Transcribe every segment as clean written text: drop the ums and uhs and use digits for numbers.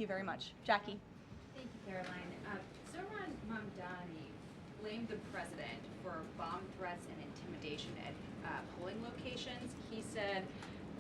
you very much. Jackie. Thank you, Caroline. Zohran Mamdani blamed the president for bomb threats and intimidation at polling locations. He said,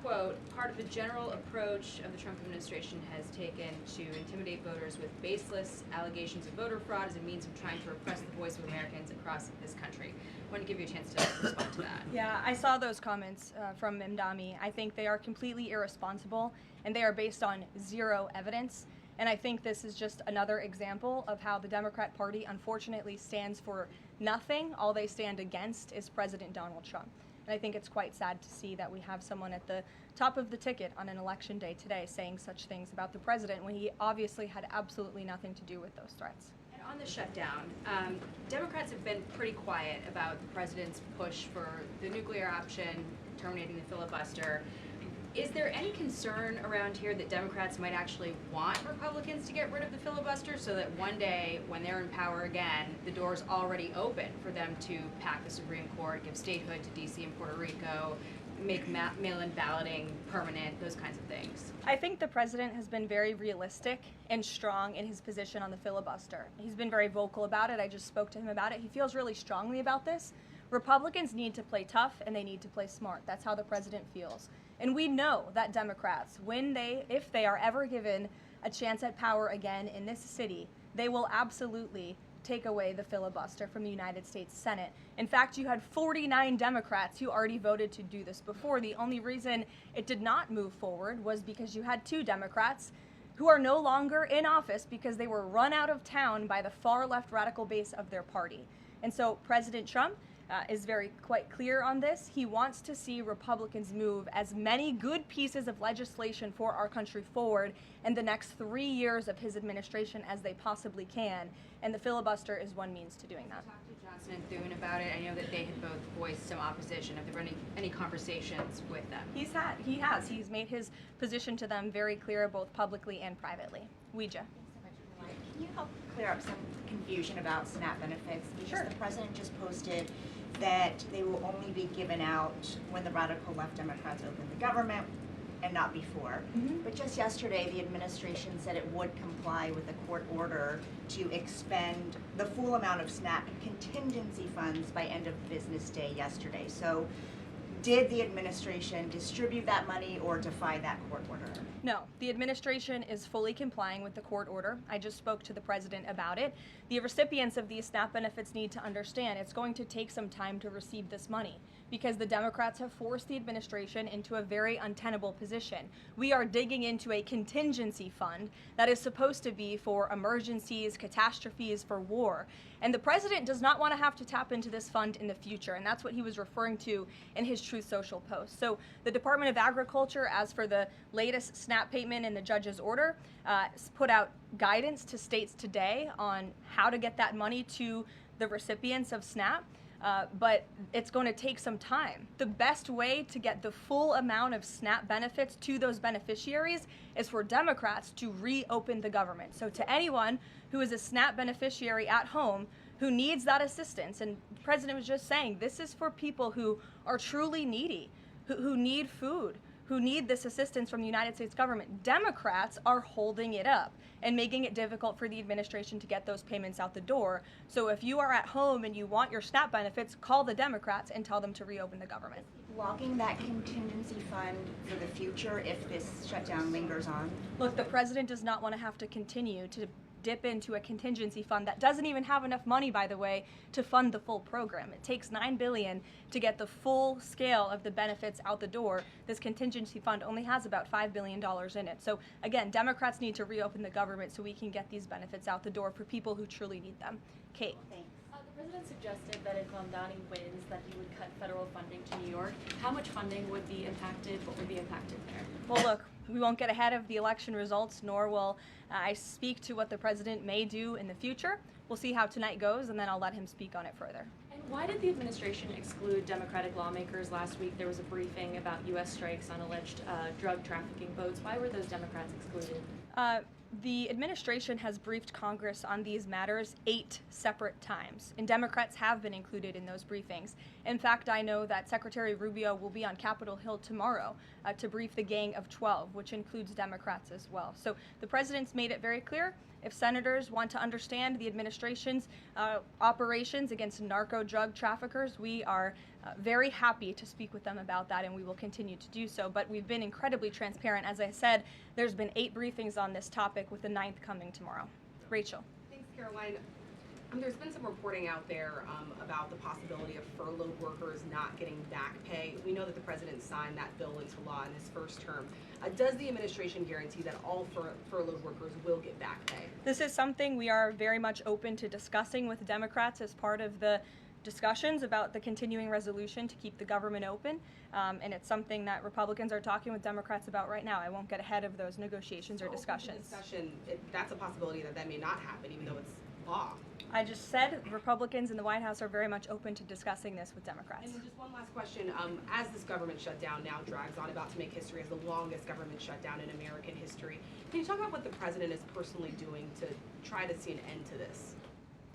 quote, part of the general approach of the Trump administration has taken to intimidate voters with baseless allegations of voter fraud as a means of trying to repress the voice of Americans across this country. I want to give you a chance to respond to that. Yeah, I saw those comments from Mamdani. I think they are completely irresponsible, and they are based on zero evidence. And I think this is just another example of how the Democrat Party unfortunately stands for nothing. All they stand against is President Donald Trump. And I think it's quite sad to see that we have someone at the top of the ticket on an election day today saying such things about the president when he obviously had absolutely nothing to do with those threats. And on the shutdown, Democrats have been pretty quiet about the president's push for the nuclear option, terminating the filibuster. Is there any concern around here that Democrats might actually want Republicans to get rid of the filibuster so that one day, when they're in power again, the door's already open for them to pack the Supreme Court, give statehood to D.C. and Puerto Rico, make mail-in balloting permanent, those kinds of things? I think the president has been very realistic and strong in his position on the filibuster. He's been very vocal about it. I just spoke to him about it. He feels really strongly about this. Republicans need to play tough and they need to play smart. That's how the president feels. And we know that Democrats, if they are ever given a chance at power again in this city, they will absolutely take away the filibuster from the United States Senate. In fact, you had 49 Democrats who already voted to do this before. The only reason it did not move forward was because you had 2 Democrats who are no longer in office because they were run out of town by the far left radical base of their party. And so President Trump is quite clear on this. He wants to see Republicans move as many good pieces of legislation for our country forward in the next 3 years of his administration as they possibly can, and the filibuster is one means to doing that. Talk to Johnson and Thune about it. I know that they had both voiced some opposition. Have there been any conversations with them? He has. He's made his position to them very clear, both publicly and privately. Ouija. Can you help clear up some confusion about SNAP benefits? Because Sure. The president just posted that they will only be given out when the radical left Democrats open the government and not before. But just yesterday, the administration said it would comply with a court order to expend the full amount of SNAP contingency funds by end of business day yesterday. So did the administration distribute that money or defy that court order? No, the administration is fully complying with the court order. I just spoke to the president about it. The recipients of these SNAP benefits need to understand it's going to take some time to receive this money because the Democrats have forced the administration into a very untenable position. We are digging into a contingency fund that is supposed to be for emergencies, catastrophes, for war. And the president does not want to have to tap into this fund in the future, and that's what he was referring to in his Truth Social post. So the Department of Agriculture, as for the latest SNAP payment in the judge's order, put out guidance to states today on how to get that money to the recipients of SNAP. But it's going to take some time. The best way to get the full amount of SNAP benefits to those beneficiaries is for Democrats to reopen the government. So to anyone who is a SNAP beneficiary at home who needs that assistance, and the president was just saying, this is for people who are truly needy, who need food, who need this assistance from the United States government. Democrats are holding it up and making it difficult for the administration to get those payments out the door. So if you are at home and you want your SNAP benefits, call the Democrats and tell them to reopen the government. Blocking that contingency fund for the future if this shutdown lingers on? Look, the president does not want to have to continue to dip into a contingency fund that doesn't even have enough money, by the way, to fund the full program. It takes $9 billion to get the full scale of the benefits out the door. This contingency fund only has about $5 billion in it. So again, Democrats need to reopen the government so we can get these benefits out the door for people who truly need them. Kate. Thanks. The president suggested that if Mamdani wins, that he would cut federal funding to New York. How much funding would be impacted? What would be impacted there? Well, look, we won't get ahead of the election results, nor will I speak to what the president may do in the future. We'll see how tonight goes, and then I'll let him speak on it further. And why did the administration exclude Democratic lawmakers last week? There was a briefing about U.S. strikes on alleged drug trafficking boats. Why were those Democrats excluded? The administration has briefed Congress on these matters 8 separate times, and Democrats have been included in those briefings. In fact, I know that Secretary Rubio will be on Capitol Hill tomorrow to brief the Gang of 12, which includes Democrats as well. So the president's made it very clear. If senators want to understand the administration's operations against narco drug traffickers, we are very happy to speak with them about that, and we will continue to do so. But we've been incredibly transparent. As I said, there's been 8 briefings on this topic, with the 9th coming tomorrow. Rachel. Thanks, Caroline. There's been some reporting out there about the possibility of furloughed workers not getting back pay. We know that the president signed that bill into law in his first term. Does the administration guarantee that all furloughed workers will get back pay? This is something we are very much open to discussing with Democrats as part of the discussions about the continuing resolution to keep the government open, and it's something that Republicans are talking with Democrats about right now. I won't get ahead of those negotiations or discussions. That's a possibility that may not happen, even though it's law. I just said Republicans in the White House are very much open to discussing this with Democrats. And then just one last question. As this government shutdown now drags on, about to make history as the longest government shutdown in American history, can you talk about what the president is personally doing to try to see an end to this?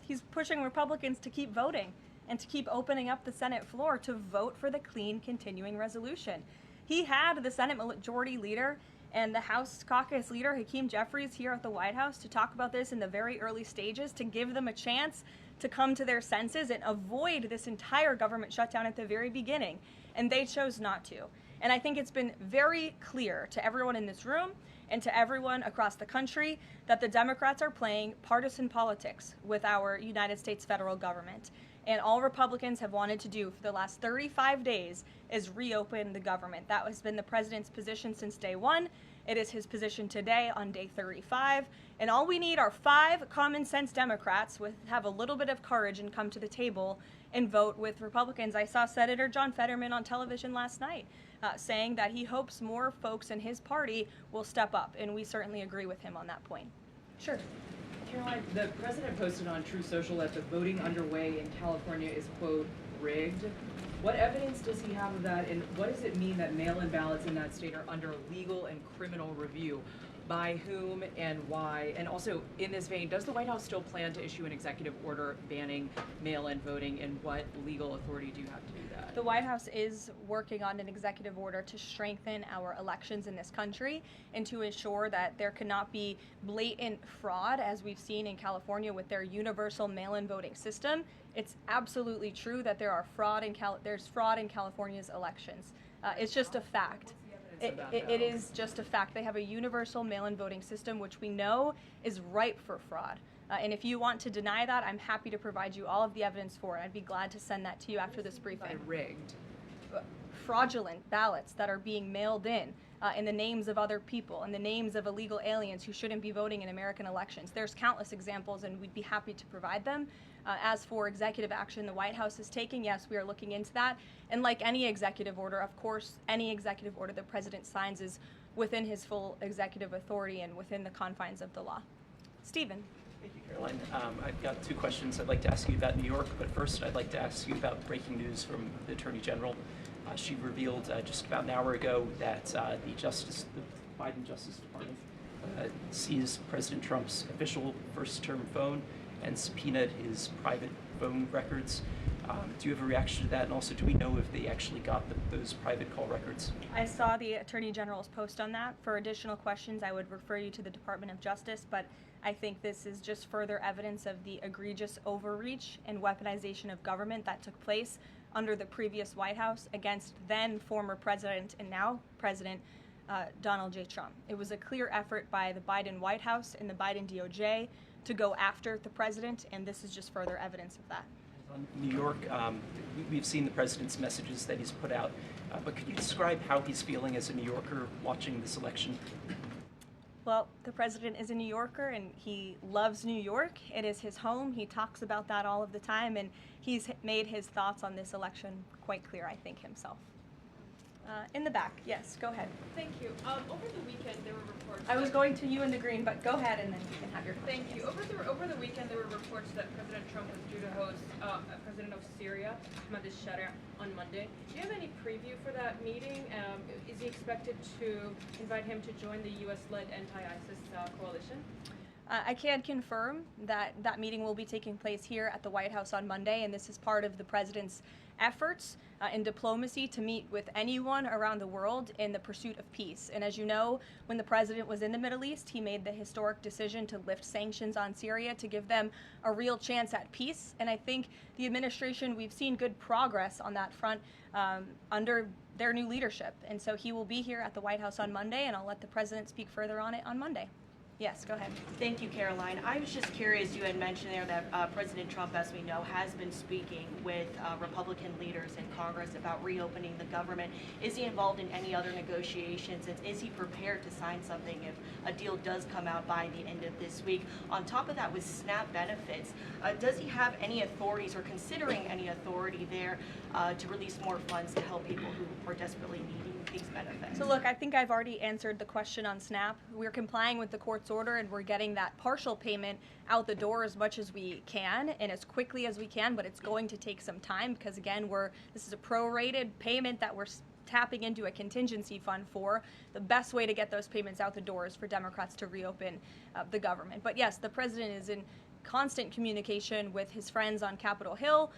He's pushing Republicans to keep voting and to keep opening up the Senate floor to vote for the clean continuing resolution. He had the Senate Majority Leader and the House Caucus Leader, Hakeem Jeffries, here at the White House to talk about this in the very early stages, to give them a chance to come to their senses and avoid this entire government shutdown at the very beginning. And they chose not to. And I think it's been very clear to everyone in this room and to everyone across the country that the Democrats are playing partisan politics with our United States federal government. And all Republicans have wanted to do for the last 35 days is reopen the government. That has been the president's position since day one. It is his position today on day 35. And all we need are 5 common sense Democrats with have a little bit of courage and come to the table and vote with Republicans. I saw Senator John Fetterman on television last night saying that he hopes more folks in his party will step up. And we certainly agree with him on that point. Sure. Caroline, the president posted on True Social that the voting underway in California is, quote, rigged. What evidence does he have of that, and what does it mean that mail-in ballots in that state are under legal and criminal review? By whom and why? And also, in this vein, does the White House still plan to issue an executive order banning mail-in voting, and what legal authority do you have to do that? The White House is working on an executive order to strengthen our elections in this country and to ensure that there cannot be blatant fraud, as we've seen in California with their universal mail-in voting system. It's absolutely true that there's fraud in California's elections. It's just a fact. It is just a fact. They have a universal mail-in voting system, which we know is ripe for fraud. And if you want to deny that, I'm happy to provide you all of the evidence for it. I'd be glad to send that to you after this briefing. Rigged. Fraudulent ballots that are being mailed in the names of other people, in the names of illegal aliens who shouldn't be voting in American elections. There's countless examples, and we'd be happy to provide them. As for executive action the White House is taking, yes, we are looking into that. And like any executive order, of course, any executive order the president signs is within his full executive authority and within the confines of the law. Stephen. Thank you, Caroline. I've got 2 questions I'd like to ask you about New York, but first I'd like to ask you about breaking news from the Attorney General. She revealed just about an hour ago that the Biden Justice Department seized President Trump's official first-term phone and subpoenaed his private phone records. Do you have a reaction to that? And also, do we know if they actually got those private call records? I saw the Attorney General's post on that. For additional questions, I would refer you to the Department of Justice, but I think this is just further evidence of the egregious overreach and weaponization of government that took place under the previous White House against then former President and now President Donald J. Trump. It was a clear effort by the Biden White House and the Biden DOJ to go after the president, and this is just further evidence of that. On New York, we've seen the president's messages that he's put out, but could you describe how he's feeling as a New Yorker watching this election? Well, the president is a New Yorker and he loves New York. It is his home. He talks about that all of the time, and he's made his thoughts on this election quite clear, I think, himself. In the back, yes, go ahead. Thank you. Over the weekend, there were reports. I was going to you in the green, but go ahead and then you can have your question. Thank you. Over the weekend, there were reports that President Trump was due to host President of Syria, Mamdani-Cuomo, on Monday. Do you have any preview for that meeting? Is he expected to invite him to join the U.S.-led anti-ISIS coalition? I can confirm that that meeting will be taking place here at the White House on Monday, and this is part of the president's efforts in diplomacy to meet with anyone around the world in the pursuit of peace. And as you know, when the president was in the Middle East, he made the historic decision to lift sanctions on Syria to give them a real chance at peace. And I think the administration, we've seen good progress on that front under their new leadership. And so he will be here at the White House on Monday, and I'll let the president speak further on it on Monday. Yes, go ahead. Thank you, Karoline. I was just curious, you had mentioned there that President Trump, as we know, has been speaking with Republican leaders in Congress about reopening the government. Is he involved in any other negotiations, and is he prepared to sign something if a deal does come out by the end of this week? On top of that, with SNAP benefits, does he have any authorities or considering any authority there to release more funds to help people who are desperately needing these benefits? So look, I think I've already answered the question on SNAP. We're complying with the court's order, and we're getting that partial payment out the door as much as we can and as quickly as we can, but it's going to take some time because, again, this is a prorated payment that we're tapping into a contingency fund for. The best way to get those payments out the door is for Democrats to reopen the government. But yes, the president is in constant communication with his friends on Capitol Hill.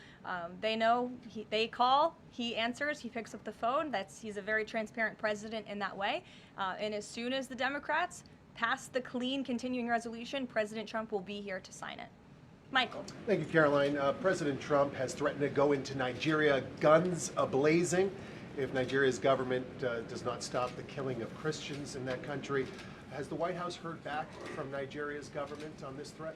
They know, they call, he answers, he picks up the phone. He's a very transparent president in that way. And as soon as the Democrats pass the clean continuing resolution, President Trump will be here to sign it. Michael. Thank you, Caroline. President Trump has threatened to go into Nigeria guns a-blazing if Nigeria's government does not stop the killing of Christians in that country. Has the White House heard back from Nigeria's government on this threat?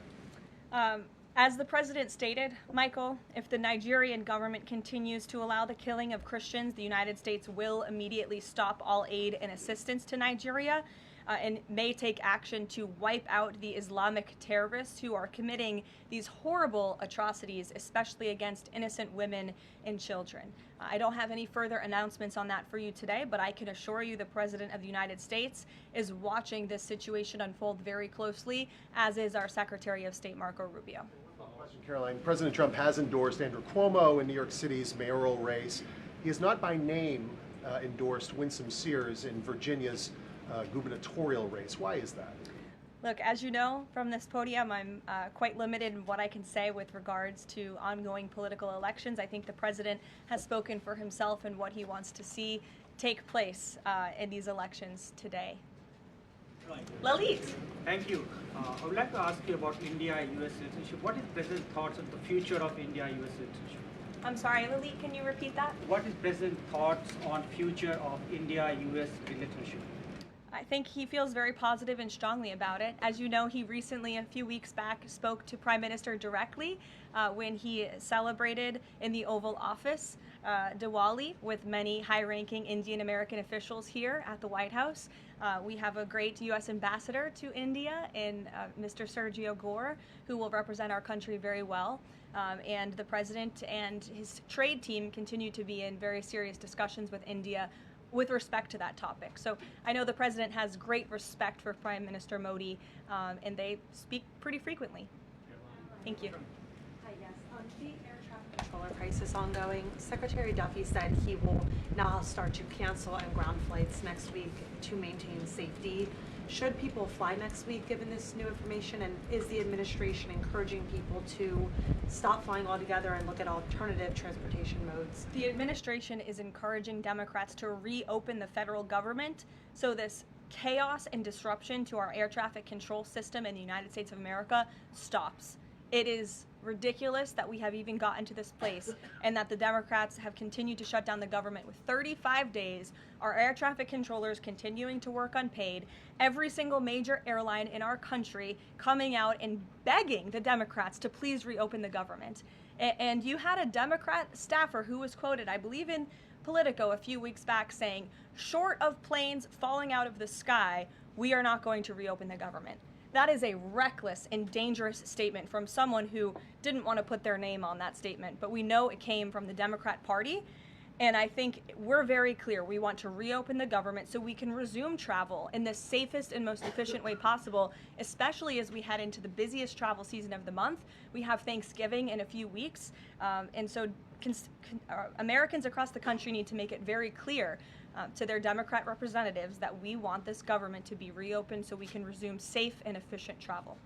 As the president stated, Michael, if the Nigerian government continues to allow the killing of Christians, the United States will immediately stop all aid and assistance to Nigeria and may take action to wipe out the Islamic terrorists who are committing these horrible atrocities, especially against innocent women and children. I don't have any further announcements on that for you today, but I can assure you the President of the United States is watching this situation unfold very closely, as is our Secretary of State, Marco Rubio. Question, Caroline. President Trump has endorsed Andrew Cuomo in New York City's mayoral race. He has not by name endorsed Winsome Sears in Virginia's gubernatorial race. Why is that? Look, as you know from this podium, I'm quite limited in what I can say with regards to ongoing political elections. I think the president has spoken for himself and what he wants to see take place in these elections today. Lalit. Thank you. I would like to ask you about India-US citizenship. What is President's thoughts on the future of India-US citizenship? I'm sorry, Lalit, can you repeat that? What is President's thoughts on future of India-US relationship? I think he feels very positive and strongly about it. As you know, he recently, a few weeks back, spoke to Prime Minister directly when he celebrated in the Oval Office Diwali with many high-ranking Indian American officials here at the White House. We have a great U.S. ambassador to India in Mr. Sergio Gore, who will represent our country very well. And the president and his trade team continue to be in very serious discussions with India with respect to that topic. So I know the president has great respect for Prime Minister Modi, and they speak pretty frequently. Thank you. Hi, yes. On the air traffic controller crisis ongoing, Secretary Duffy said he will now start to cancel and ground flights next week to maintain safety. Should people fly next week given this new information, and is the administration encouraging people to stop flying altogether and look at alternative transportation modes? The administration is encouraging Democrats to reopen the federal government so this chaos and disruption to our air traffic control system in the United States of America stops. It is ridiculous that we have even gotten to this place and that the Democrats have continued to shut down the government with 35 days, our air traffic controllers continuing to work unpaid, every single major airline in our country coming out and begging the Democrats to please reopen the government. And you had a Democrat staffer who was quoted, I believe in Politico a few weeks back, saying, short of planes falling out of the sky, we are not going to reopen the government. That is a reckless and dangerous statement from someone who didn't want to put their name on that statement, but we know it came from the Democrat Party. And I think we're very clear. We want to reopen the government so we can resume travel in the safest and most efficient way possible, especially as we head into the busiest travel season of the month. We have Thanksgiving in a few weeks. And so Americans across the country need to make it very clear to their Democrat representatives that we want this government to be reopened so we can resume safe and efficient travel.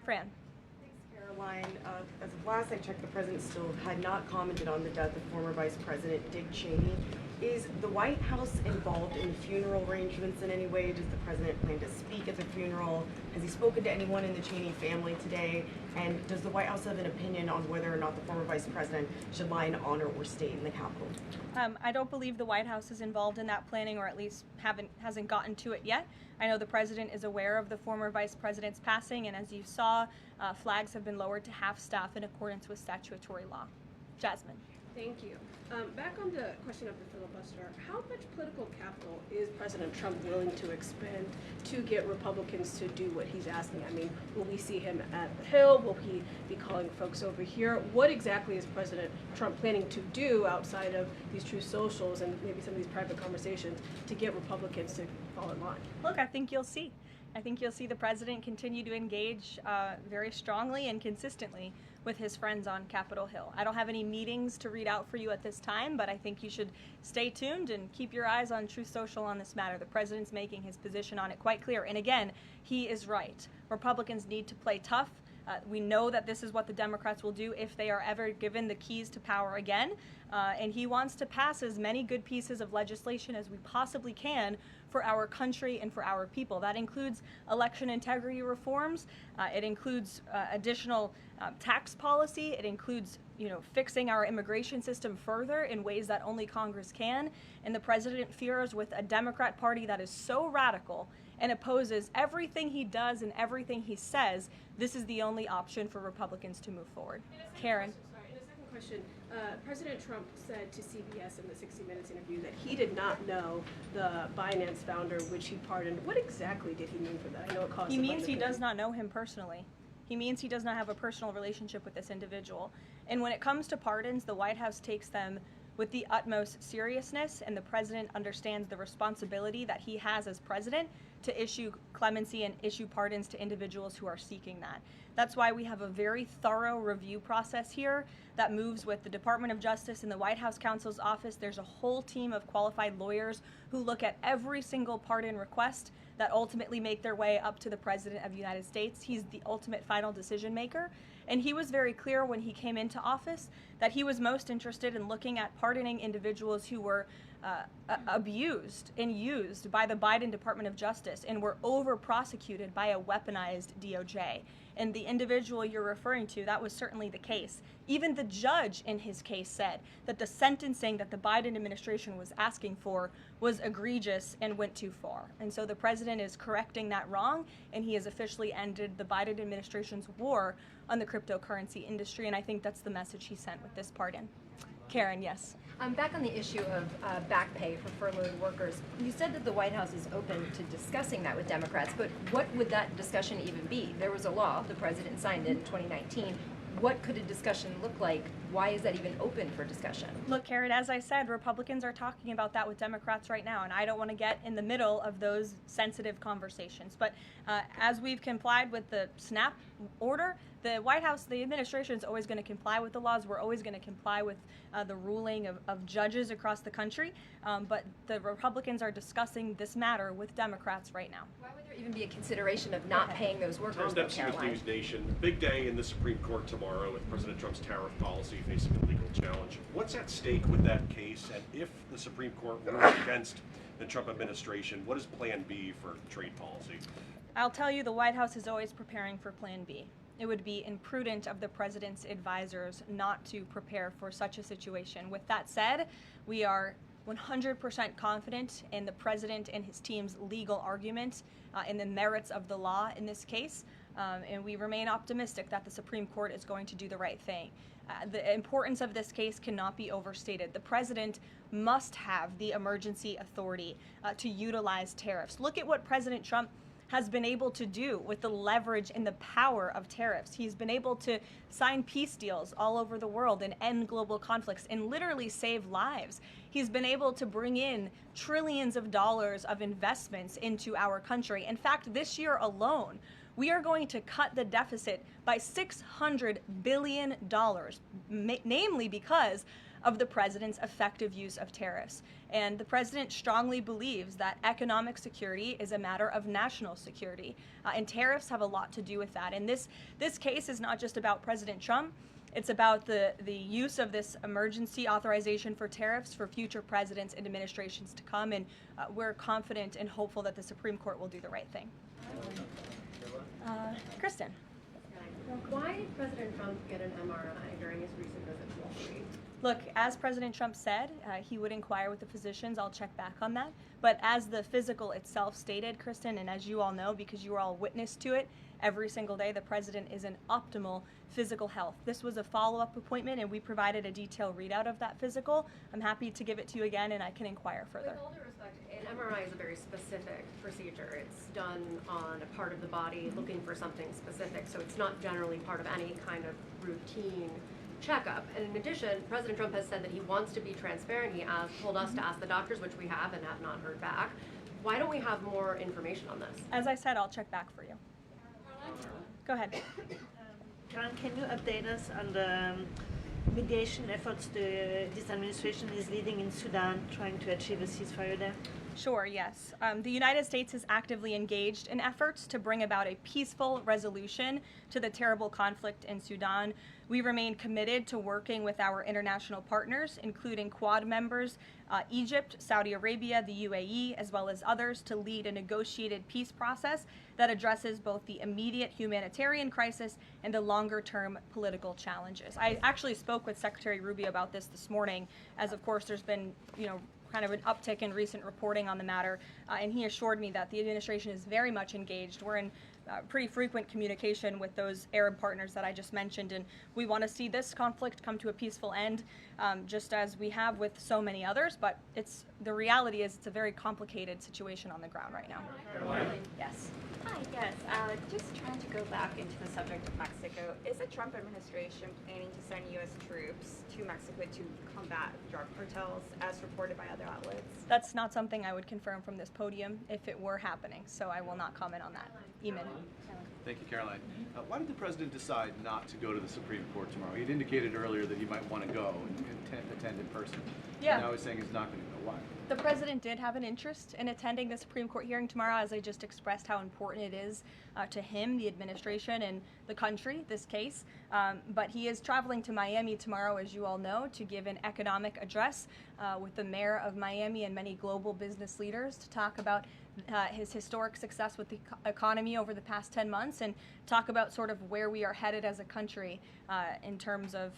Fran. Caroline, as of last I checked, the president still had not commented on the death of former Vice President Dick Cheney. Is the White House involved in the funeral arrangements in any way? Does the president plan to speak at the funeral? Has he spoken to anyone in the Cheney family today? And does the White House have an opinion on whether or not the former vice president should lie in honor or stay in the Capitol? I don't believe the White House is involved in that planning, or at least hasn't gotten to it yet. I know the president is aware of the former vice president's passing, and as you saw, flags have been lowered to half staff in accordance with statutory law. Jasmine. Thank you. Back on the question of the filibuster, how much political capital is President Trump willing to expend to get Republicans to do what he's asking? I mean, will we see him at the Hill? Will he be calling folks over here? What exactly is President Trump planning to do outside of these true socials and maybe some of these private conversations to get Republicans to fall in line? Look, I think you'll see. I think you'll see the president continue to engage very strongly and consistently with his friends on Capitol Hill. I don't have any meetings to read out for you at this time, but I think you should stay tuned and keep your eyes on Truth Social on this matter. The president's making his position on it quite clear. And again, he is right. Republicans need to play tough. We know that this is what the Democrats will do if they are ever given the keys to power again. And he wants to pass as many good pieces of legislation as we possibly can for our country and for our people. That includes election integrity reforms. It includes additional tax policy. It includes, fixing our immigration system further in ways that only Congress can. And the president fears with a Democrat Party that is so radical and opposes everything he does and everything he says, this is the only option for Republicans to move forward. Karen. In a second question, President Trump said to CBS in the 60 Minutes interview that he did not know the Binance founder, which he pardoned. What exactly did he mean for that? I know it caused He means he does not know him personally. He means he does not have a personal relationship with this individual. And when it comes to pardons, the White House takes them with the utmost seriousness, and the president understands the responsibility that he has as president to issue clemency and issue pardons to individuals who are seeking that. That's why we have a very thorough review process here that moves with the Department of Justice and the White House counsel's office. There's a whole team of qualified lawyers who look at every single pardon request that ultimately make their way up to the President of the United States. He's the ultimate final decision maker. And he was very clear when he came into office that he was most interested in looking at pardoning individuals who were abused and used by the Biden Department of Justice and were over-prosecuted by a weaponized DOJ. And the individual you're referring to, that was certainly the case. Even the judge in his case said that the sentencing that the Biden administration was asking for was egregious and went too far. And so the president is correcting that wrong, and he has officially ended the Biden administration's war on the cryptocurrency industry, and I think that's the message he sent with this pardon. Karen, yes. Back on the issue of back pay for furloughed workers, you said that the White House is open to discussing that with Democrats, but what would that discussion even be? There was a law, the president signed it in 2019. What could a discussion look like? Why is that even open for discussion? Look, Karen, as I said, Republicans are talking about that with Democrats right now, and I don't want to get in the middle of those sensitive conversations. But as we've complied with the SNAP order, the White House, the administration is always going to comply with the laws. We're always going to comply with the ruling of judges across the country. But the Republicans are discussing this matter with Democrats right now. Why would there even be a consideration of not paying those workers? Tom Dempsey with News Nation. Big day in the Supreme Court tomorrow with President Trump's tariff policy facing a legal challenge. What's at stake with that case? And if the Supreme Court rules against the Trump administration, what is Plan B for trade policy? I'll tell you, the White House is always preparing for Plan B. It would be imprudent of the president's advisors not to prepare for such a situation. With that said, we are 100% confident in the president and his team's legal argument in the merits of the law in this case, and we remain optimistic that the Supreme Court is going to do the right thing. The importance of this case cannot be overstated. The president must have the emergency authority to utilize tariffs. Look at what President Trump has been able to do with the leverage and the power of tariffs. He's been able to sign peace deals all over the world and end global conflicts and literally save lives. He's been able to bring in trillions of dollars of investments into our country. In fact, this year alone, we are going to cut the deficit by $600 billion, namely because of the president's effective use of tariffs. And the president strongly believes that economic security is a matter of national security, and tariffs have a lot to do with that. And this case is not just about President Trump. It's about the use of this emergency authorization for tariffs for future presidents and administrations to come, and we're confident and hopeful that the Supreme Court will do the right thing. Kristen. Why did President Trump get an MRI during his recent visit to Wall Street? Look, as President Trump said, he would inquire with the physicians. I'll check back on that. But as the physical itself stated, Kristen, and as you all know, because you are all witness to it, every single day the president is in optimal physical health. This was a follow-up appointment, and we provided a detailed readout of that physical. I'm happy to give it to you again, and I can inquire further. With all due respect, an MRI is a very specific procedure. It's done on a part of the body looking for something specific, so it's not generally part of any kind of routine checkup. And in addition, President Trump has said that he wants to be transparent. He told us to ask the doctors, which we have and have not heard back. Why don't we have more information on this? As I said, I'll check back for you. Go ahead. Caroline, can you update us on the mediation efforts this administration is leading in Sudan, trying to achieve a ceasefire there? Sure, yes. The United States is actively engaged in efforts to bring about a peaceful resolution to the terrible conflict in Sudan. We remain committed to working with our international partners, including Quad members, Egypt, Saudi Arabia, the UAE, as well as others, to lead a negotiated peace process that addresses both the immediate humanitarian crisis and the longer-term political challenges. I actually spoke with Secretary Rubio about this morning, as of course there's been, kind of an uptick in recent reporting on the matter, and he assured me that the administration is very much engaged. We're in pretty frequent communication with those Arab partners that I just mentioned, and we want to see this conflict come to a peaceful end, just as we have with so many others, but the reality is it's a very complicated situation on the ground right now. Yes. Hi, yes. Just trying to go back into the subject of Mexico. Is the Trump administration planning to send U.S. troops to Mexico to combat drug cartels, as reported by other outlets? That's not something I would confirm from this podium if it were happening, so I will not comment on that. Eamon. Thank you, Caroline. Why did the president decide not to go to the Supreme Court tomorrow? He had indicated earlier that he might want to go and attend in person. Yeah. Now he's saying he's not going to go. Why? The president did have an interest in attending the Supreme Court hearing tomorrow, as I just expressed how important it is to him, the administration, and the country, this case. But he is traveling to Miami tomorrow, as you all know, to give an economic address with the mayor of Miami and many global business leaders to talk about his historic success with the economy over the past 10 months and talk about sort of where we are headed as a country in terms of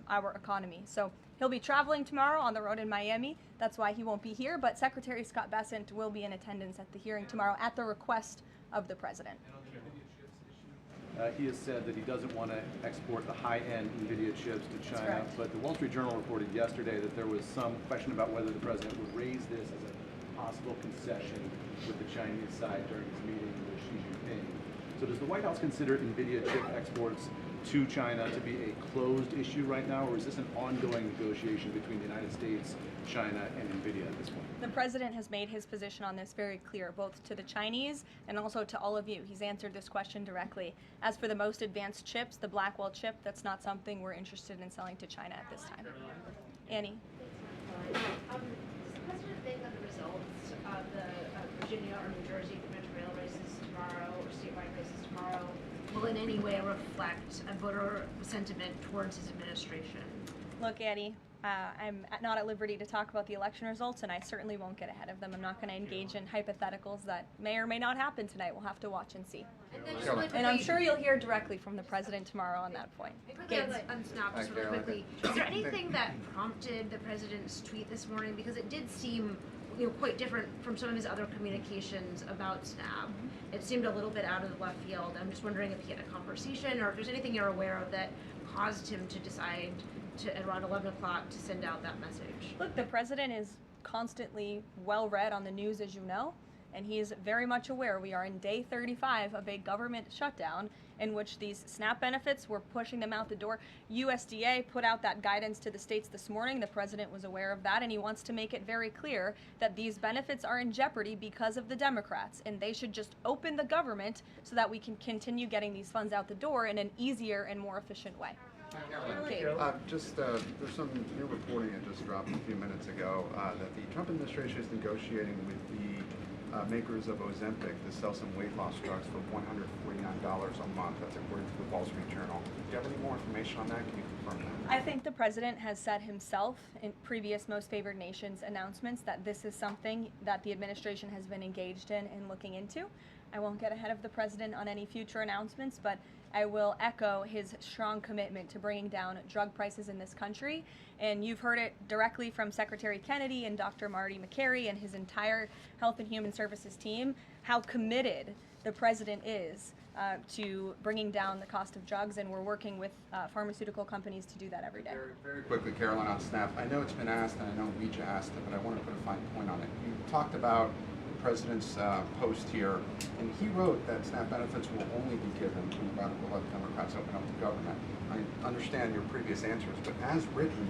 our economy. So he'll be traveling tomorrow on the road in Miami. That's why he won't be here, but Secretary Scott Bessent will be in attendance at the hearing tomorrow at the request of the president. He has said that he doesn't want to export the high-end NVIDIA chips to China, correct. but the Wall Street Journal reported yesterday that there was some question about whether the president would raise this as a possible concession with the Chinese side during his meeting with Xi Jinping. So does the White House consider NVIDIA chip exports to China to be a closed issue right now, or is this an ongoing negotiation between the United States, China, and NVIDIA at this point? The president has made his position on this very clear, both to the Chinese and also to all of you. He's answered this question directly. As for the most advanced chips, the Blackwell chip, that's not something we're interested in selling to China at this time. Annie? Does the president think that the results of the Virginia or New Jersey gubernatorial races tomorrow, or statewide races tomorrow, will in any way reflect a voter sentiment towards his administration? Look, Annie, I'm not at liberty to talk about the election results, and I certainly won't get ahead of them. I'm not going to engage in hypotheticals that may or may not happen tonight. We'll have to watch and see. And I'm sure you'll hear directly from the president tomorrow on that point. On Snap, just really quickly, is there anything that prompted the president's tweet this morning? Because it did seem quite different from some of his other communications about Snap. It seemed a little bit out of the left field. I'm just wondering if he had a conversation or if there's anything you're aware of that caused him to decide to, at around 11 o'clock, to send out that message. Look, the president is constantly well read on the news, as you know, And he is very much aware we are in day 35 of a government shutdown in which these SNAP benefits, we're pushing them out the door. USDA put out that guidance to the states this morning. The president was aware of that, and he wants to make it very clear that these benefits are in jeopardy because of the Democrats, and they should just open the government so that we can continue getting these funds out the door in an easier and more efficient way. There's some new reporting that just dropped a few minutes ago that the Trump administration is negotiating with the makers of Ozempic to sell some weight loss drugs for $149 a month. That's according to the Wall Street Journal. Do you have any more information on that? Can you confirm that? I think the president has said himself in previous Most Favored Nations announcements that this is something that the administration has been engaged in and looking into. I won't get ahead of the president on any future announcements, but I will echo his strong commitment to bringing down drug prices in this country. And you've heard it directly from Secretary Kennedy and Dr. Marty Makary and his entire Health and Human Services team, how committed the president is to bringing down the cost of drugs, and we're working with pharmaceutical companies to do that every day. Very quickly, Karoline, on SNAP. I know it's been asked, and I know we just asked it, but I want to put a fine point on it. You talked about the president's post here, and he wrote that SNAP benefits will only be given when the radical left Democrats open up the government. I understand your previous answers, but as written,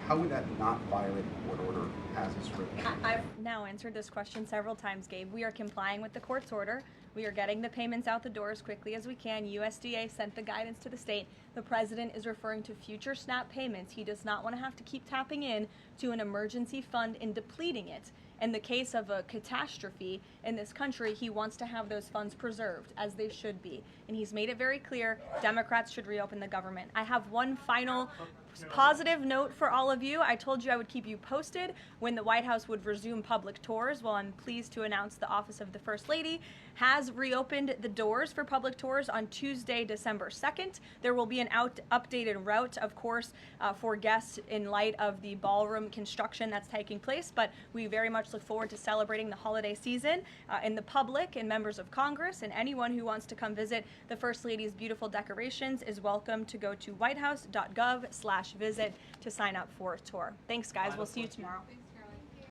how would that not violate a court order as it's written? I've now answered this question several times, Gabe. We are complying with the court's order. We are getting the payments out the door as quickly as we can. USDA sent the guidance to the state. The president is referring to future SNAP payments. He does not want to have to keep tapping in to an emergency fund and depleting it. In the case of a catastrophe in this country, he wants to have those funds preserved, as they should be. And he's made it very clear Democrats should reopen the government. I have one final positive note for all of you. I told you I would keep you posted when the White House would resume public tours. Well, I'm pleased to announce the Office of the First Lady has reopened the doors for public tours on Tuesday, December 2nd. There will be an updated route, of course, for guests in light of the ballroom construction that's taking place, but we very much look forward to celebrating the holiday season. And the public and members of Congress and anyone who wants to come visit the First Lady's beautiful decorations is welcome to go to whitehouse.gov/visit to sign up for a tour. Thanks, guys. We'll see you tomorrow.